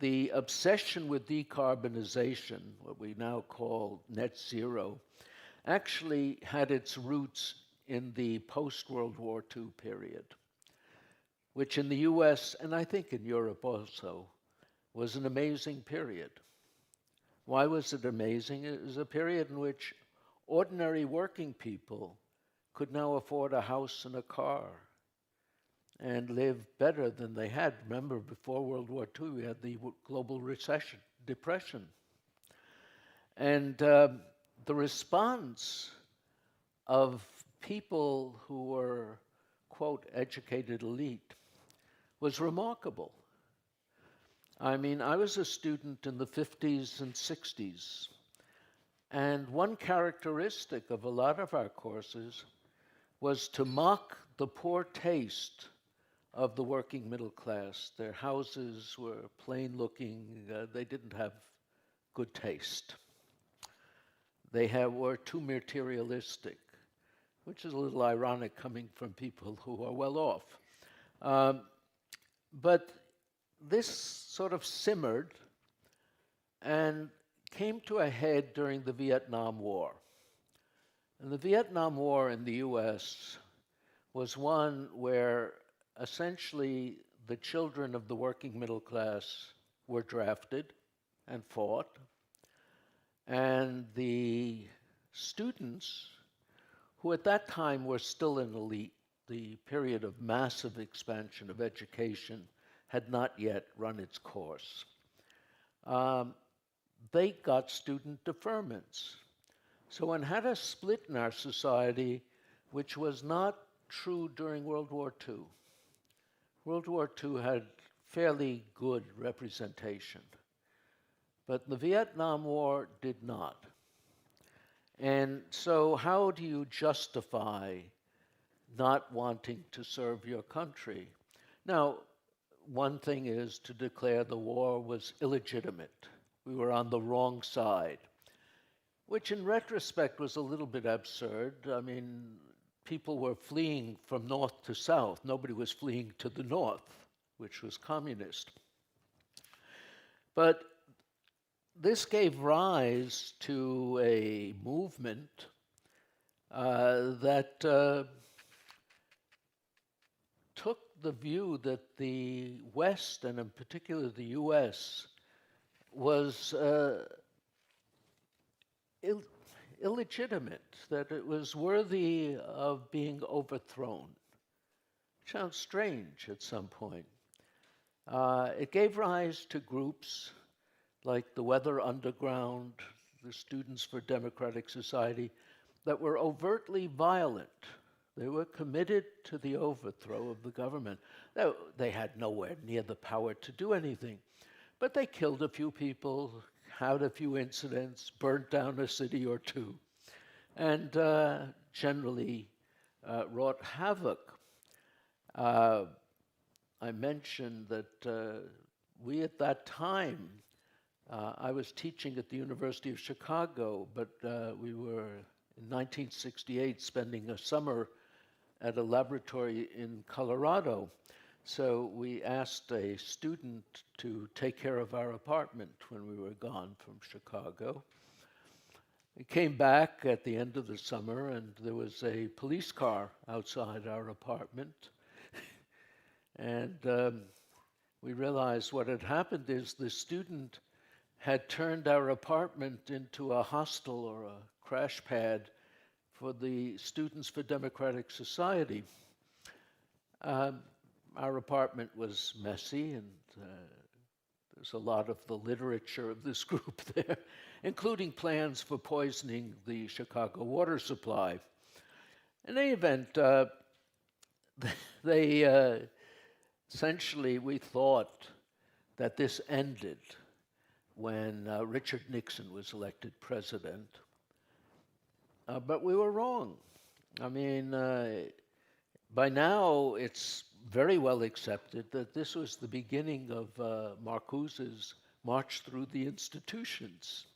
the obsession with decarbonization, what we now call net zero, actually had its roots in the post-World War II period, which in the US, and I think in Europe also, was an amazing period. Why was it amazing? It was a period in which ordinary working people could now afford a house and a car and live better than they had. Remember, before World War II, we had the global recession, depression. And the response of people who were, quote, educated elite was remarkable. I mean, I was a student in the 50s and 60s, and one characteristic of a lot of our courses was to mock the poor taste of the working middle class. Their houses were plain looking, they didn't have good taste. They were too materialistic, which is a little ironic coming from people who are well off. But this sort of simmered and came to a head during the Vietnam War. And the Vietnam War in the US was one where essentially the children of the working middle class were drafted and fought, and the students, who at that time were still an elite, the period of massive expansion of education had not yet run its course. They got student deferments. So one had a split in our society, which was not true during World War II. World War II had fairly good representation, but the Vietnam War did not. And so how do you justify not wanting to serve your country? Now, one thing is to declare the war was illegitimate. We were on the wrong side, which in retrospect was a little bit absurd. I mean, people were fleeing from north to south. Nobody was fleeing to the north, which was communist. But this gave rise to a movement that took the view that the West, and in particular the US, was illegitimate, that it was worthy of being overthrown. Sounds strange at some point. It gave rise to groups like the Weather Underground, the Students for Democratic Society, that were overtly violent. They were committed to the overthrow of the government. They had nowhere near the power to do anything, but they killed a few people, had a few incidents, burnt down a city or two, and generally wrought havoc. I mentioned that we at that time, I was teaching at the University of Chicago, but we were in 1968 spending a summer at a laboratory in Colorado. So we asked a student to take care of our apartment when we were gone from Chicago. We came back at the end of the summer, and there was a police car outside our apartment. And we realized what had happened is the student had turned our apartment into a hostel or a crash pad for the Students for Democratic Society. Our apartment was messy, and there's a lot of the literature of this group there, including plans for poisoning the Chicago water supply. In any event, essentially, we thought that this ended when Richard Nixon was elected president. But we were wrong. I mean, by now it's very well accepted that this was the beginning of Marcuse's march through the institutions,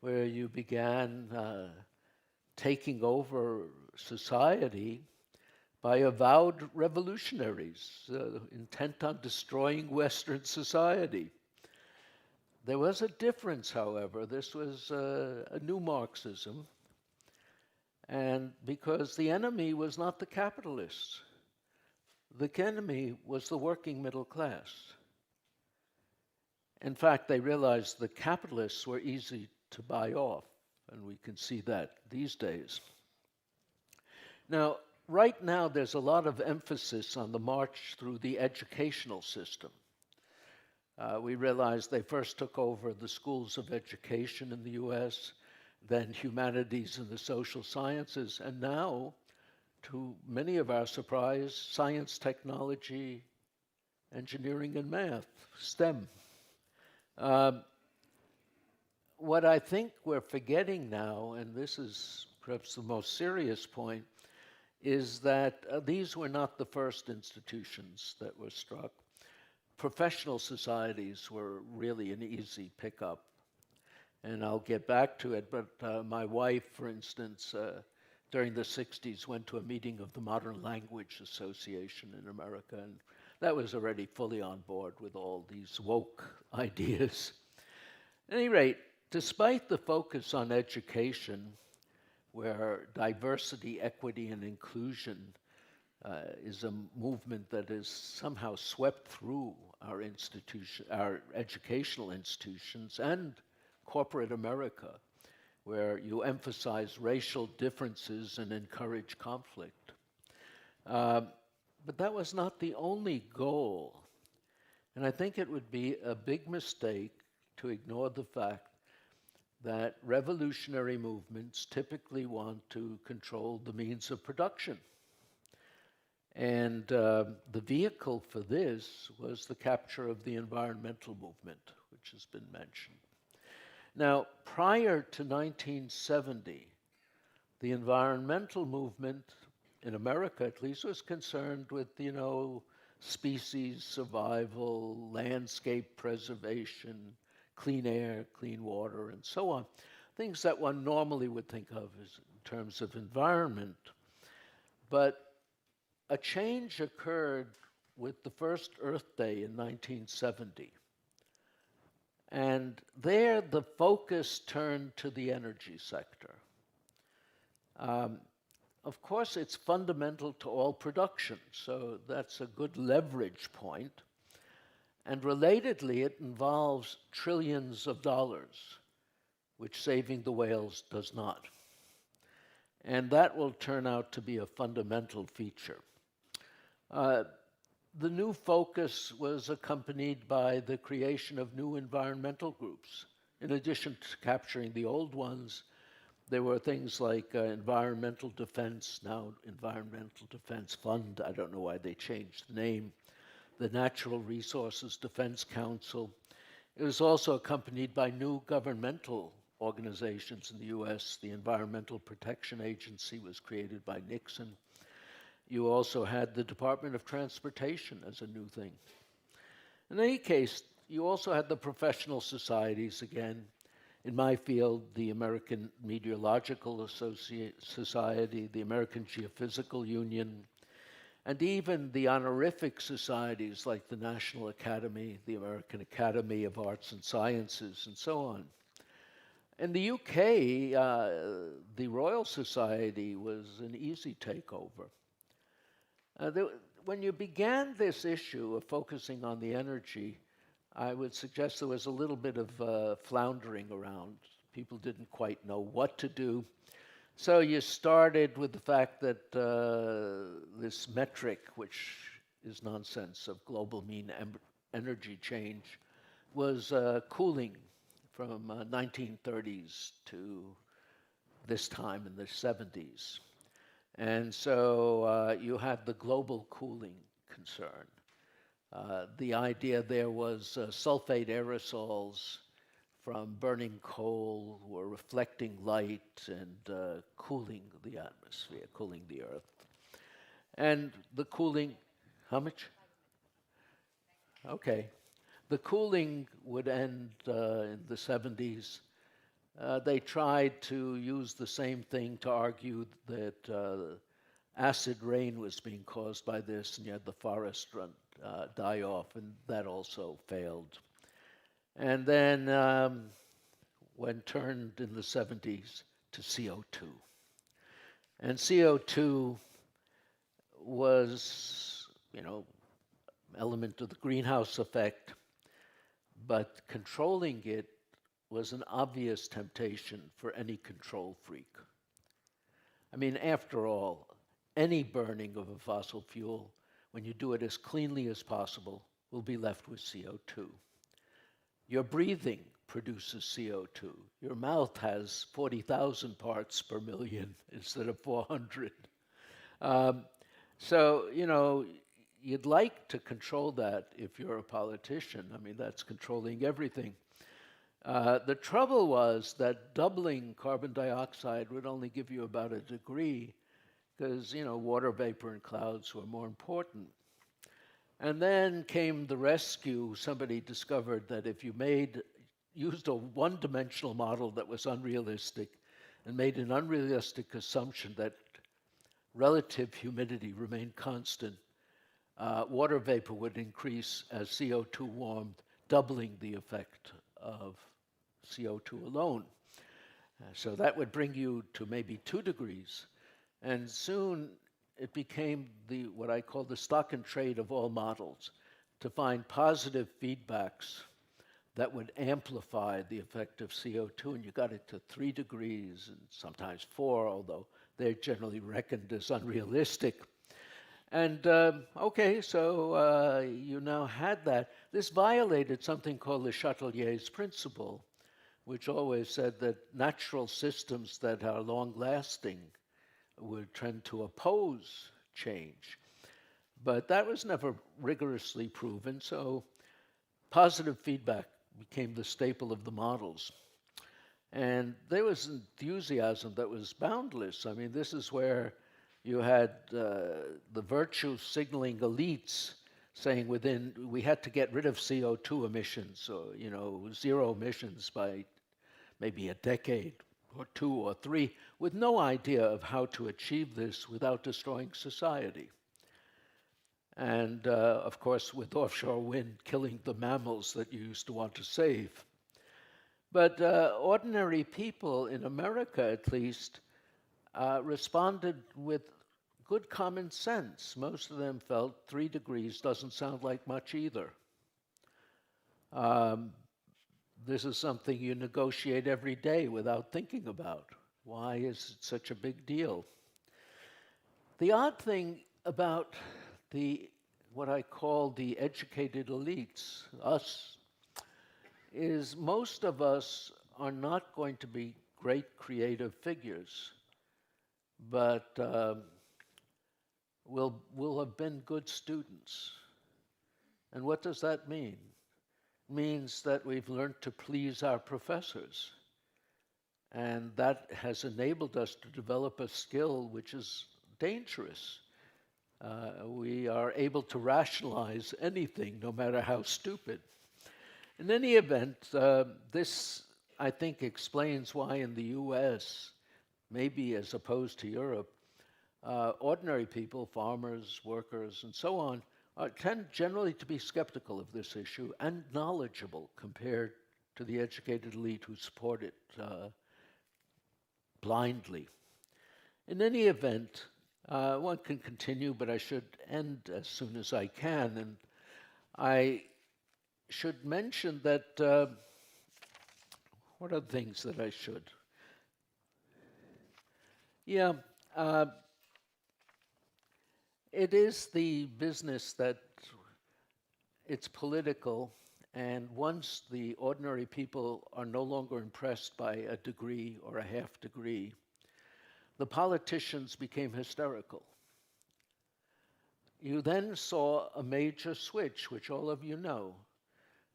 where you began taking over society by avowed revolutionaries intent on destroying Western society. There was a difference, however. This was a new Marxism, and because the enemy was not the capitalists, the enemy was the working middle class. In fact, they realized the capitalists were easy to buy off, and we can see that these days. Now, right now, there's a lot of emphasis on the march through the educational system. We realized they first took over the schools of education in the US, then humanities and the social sciences, and now, to many of our surprise, science, technology, engineering, and math, STEM. What I think we're forgetting now, and this is perhaps the most serious point, is that these were not the first institutions that were struck. Professional societies were really an easy pickup. And I'll get back to it, but my wife, for instance, during the 60s went to a meeting of the Modern Language Association in America, and that was already fully on board with all these woke ideas. At any rate, despite the focus on education, where diversity, equity, and inclusion is a movement that is somehow swept through our educational institutions and corporate America, where you emphasize racial differences and encourage conflict. But that was not the only goal. And I think it would be a big mistake to ignore the fact that revolutionary movements typically want to control the means of production. And the vehicle for this was the capture of the environmental movement, which has been mentioned. Now, prior to 1970, the environmental movement, in America at least, was concerned with, species survival, landscape preservation, clean air, clean water, and so on. Things that one normally would think of as in terms of environment. But a change occurred with the first Earth Day in 1970. And there, the focus turned to the energy sector. Of course, it's fundamental to all production, so that's a good leverage point. And relatedly, it involves trillions of dollars, which saving the whales does not. And that will turn out to be a fundamental feature. The new focus was accompanied by the creation of new environmental groups. In addition to capturing the old ones, there were things like Environmental Defense, now Environmental Defense Fund. I don't know why they changed the name. The Natural Resources Defense Council. It was also accompanied by new governmental organizations in the US. The Environmental Protection Agency was created by Nixon. You also had the Department of Transportation as a new thing. In any case, you also had the professional societies again. In my field, the American Meteorological Society, the American Geophysical Union, and even the honorific societies like the National Academy, the American Academy of Arts and Sciences, and so on. In the UK, the Royal Society was an easy takeover. When you began this issue of focusing on the energy, I would suggest there was a little bit of floundering around. People didn't quite know what to do. So you started with the fact that this metric, which is nonsense, of global mean energy change, was cooling from 1930s to this time in the 70s. And so you had the global cooling concern. The idea there was sulfate aerosols from burning coal were reflecting light and cooling the atmosphere, cooling the earth. And the cooling, how much? Okay. The cooling would end in the 70s. They tried to use the same thing to argue that acid rain was being caused by this, and you had the forest die off, and that also failed. and then when turned in the 70s to CO2. And CO2 was, element of the greenhouse effect, but controlling it was an obvious temptation for any control freak. I mean, after all, any burning of a fossil fuel, when you do it as cleanly as possible, will be left with CO2. Your breathing produces CO2. Your mouth has 40,000 parts per million instead of 400. So, you'd like to control that if you're a politician. I mean, that's controlling everything. The trouble was that doubling carbon dioxide would only give you about a degree because, water vapor and clouds were more important. And then came the rescue. Somebody discovered that if you used a one-dimensional model that was unrealistic and made an unrealistic assumption that relative humidity remained constant, water vapor would increase as CO2 warmed, doubling the effect of CO2 alone. So that would bring you to maybe 2 degrees. And soon it became what I call the stock and trade of all models, to find positive feedbacks that would amplify the effect of CO2, and you got it to 3 degrees and sometimes 4, although they're generally reckoned as unrealistic. And okay, so you now had that. This violated something called the Chatelier's principle, which always said that natural systems that are long-lasting would tend to oppose change. But that was never rigorously proven, so positive feedback became the staple of the models. And there was enthusiasm that was boundless. I mean, this is where you had the virtue signaling elites saying we had to get rid of CO2 emissions, or, zero emissions by maybe a decade or 2 or 3, with no idea of how to achieve this without destroying society. And of course, with offshore wind killing the mammals that you used to want to save. But ordinary people in America, at least, responded with good common sense. Most of them felt 3 degrees doesn't sound like much either. This is something you negotiate every day without thinking about. Why is it such a big deal? The odd thing about what I call the educated elites, us, is most of us are not going to be great creative figures, but we'll have been good students. And what does that mean? It means that we've learned to please our professors. And that has enabled us to develop a skill which is dangerous. We are able to rationalize anything, no matter how stupid. In any event, this, I think, explains why in the US, maybe as opposed to Europe, ordinary people, farmers, workers, and so on, tend generally to be skeptical of this issue and knowledgeable compared to the educated elite who support it blindly. In any event, one can continue, but I should end as soon as I can. And I should mention that, what are the things that I should? Yeah, it is the business that it's political, and once the ordinary people are no longer impressed by a degree or a half degree, the politicians became hysterical. You then saw a major switch, which all of you know.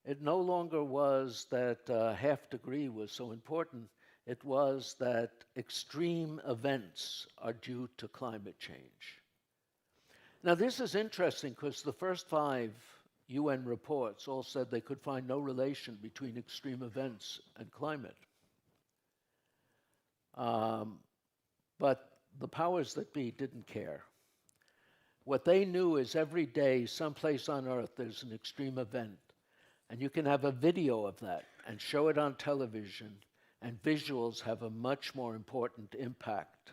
It no longer was that half degree was so important. It was that extreme events are due to climate change. Now, this is interesting because the first 5 UN reports all said they could find no relation between extreme events and climate. But the powers that be didn't care. What they knew is every day, someplace on Earth, there's an extreme event. And you can have a video of that and show it on television, and visuals have a much more important impact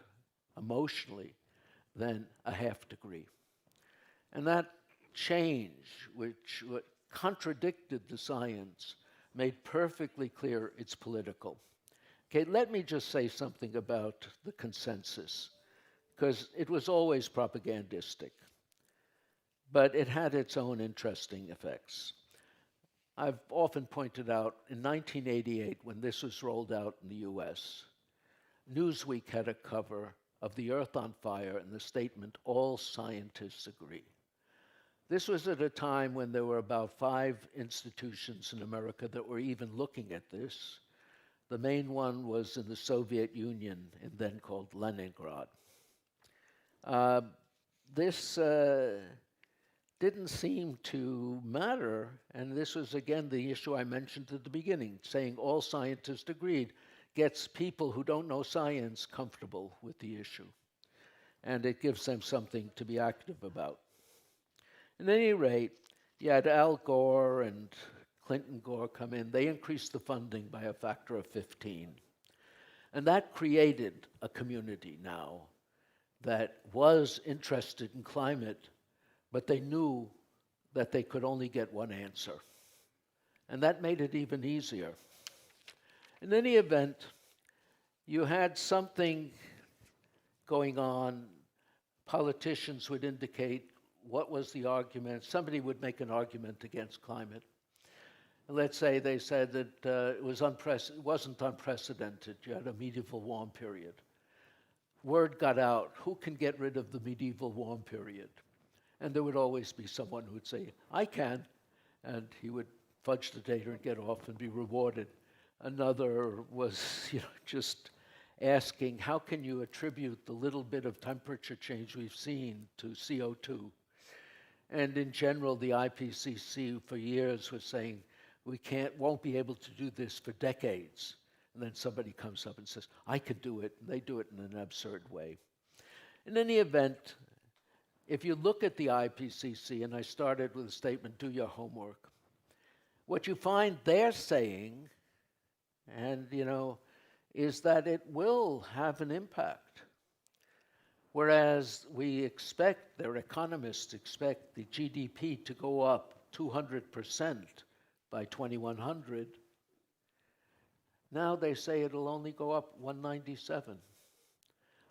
emotionally than a half degree. And that change, which contradicted the science, made perfectly clear it's political. Okay, let me just say something about the consensus, because it was always propagandistic, but it had its own interesting effects. I've often pointed out in 1988, when this was rolled out in the US, Newsweek had a cover of the Earth on fire and the statement, "All scientists agree." This was at a time when there were about 5 institutions in America that were even looking at this. The main one was in the Soviet Union, and then called Leningrad. This didn't seem to matter, and this was again the issue I mentioned at the beginning, saying all scientists agreed gets people who don't know science comfortable with the issue, and it gives them something to be active about. At any rate, you had Al Gore and Clinton Gore come in. They increased the funding by a factor of 15. And that created a community now that was interested in climate, but they knew that they could only get one answer. And that made it even easier. In any event, you had something going on. Politicians would indicate what was the argument. Somebody would make an argument against climate. And let's say they said that it wasn't unprecedented. You had a medieval warm period. Word got out, who can get rid of the medieval warm period? And there would always be someone who would say, I can. And he would fudge the data and get off and be rewarded. Another was just asking, how can you attribute the little bit of temperature change we've seen to CO2? And in general, the IPCC for years was saying, won't be able to do this for decades. And then somebody comes up and says, I can do it, and they do it in an absurd way. In any event, if you look at the IPCC, and I started with a statement, do your homework, what you find they're saying, and is that it will have an impact. Whereas their economists expect the GDP to go up 200% by 2100. Now they say it'll only go up 197.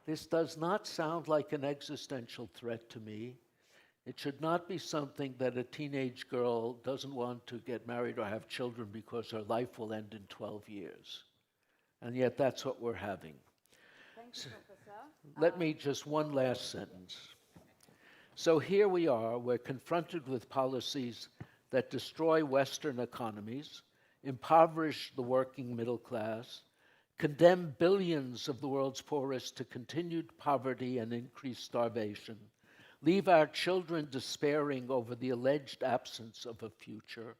This does not sound like an existential threat to me. It should not be something that a teenage girl doesn't want to get married or have children because her life will end in 12 years. And yet that's what we're having. Thank you, Professor. Let me just one last sentence. So here we are, we're confronted with policies that destroy Western economies, impoverish the working middle class, condemn billions of the world's poorest to continued poverty and increased starvation, leave our children despairing over the alleged absence of a future,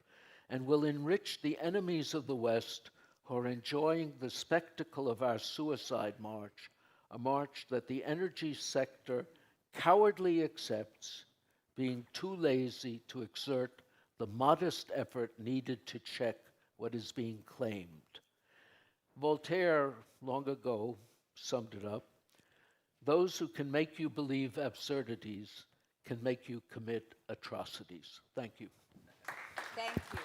and will enrich the enemies of the West who are enjoying the spectacle of our suicide march, a march that the energy sector cowardly accepts, being too lazy to exert the modest effort needed to check what is being claimed. Voltaire, long ago, summed it up. Those who can make you believe absurdities can make you commit atrocities. Thank you. Thank you.